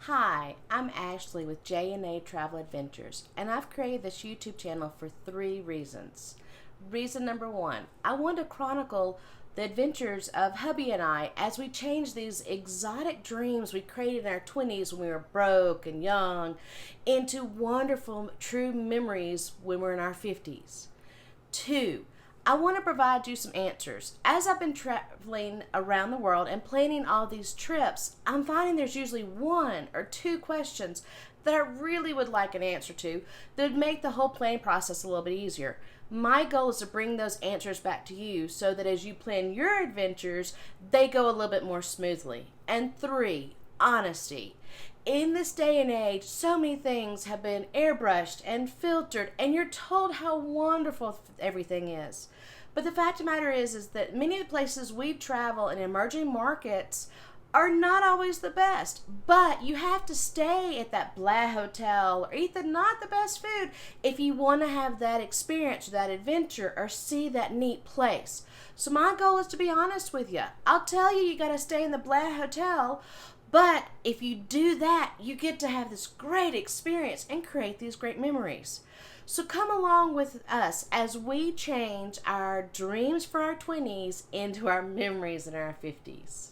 Hi, I'm Ashley with J&A Travel Adventures, and I've created this YouTube channel for 3 reasons. Reason number 1, I want to chronicle the adventures of hubby and I as we change these exotic dreams we created in our 20s when we were broke and young into wonderful, true memories when we're in our 50s. 2, I want to provide you some answers. As I've been traveling around the world and planning all these trips, I'm finding there's usually 1 or 2 questions that I really would like an answer to that would make the whole planning process a little bit easier. My goal is to bring those answers back to you so that as you plan your adventures, they go a little bit more smoothly. And 3, honesty. In this day and age, so many things have been airbrushed and filtered, and you're told how wonderful everything is. But the fact of the matter is that many of the places we travel in emerging markets are not always the best. But you have to stay at that blah hotel or eat not the best food if you want to have that experience, that adventure, or see that neat place. So my goal is to be honest with you. I'll tell you got to stay in the blah hotel, but if you do that, you get to have this great experience and create these great memories. So come along with us as we change our dreams for our 20s into our memories in our 50s.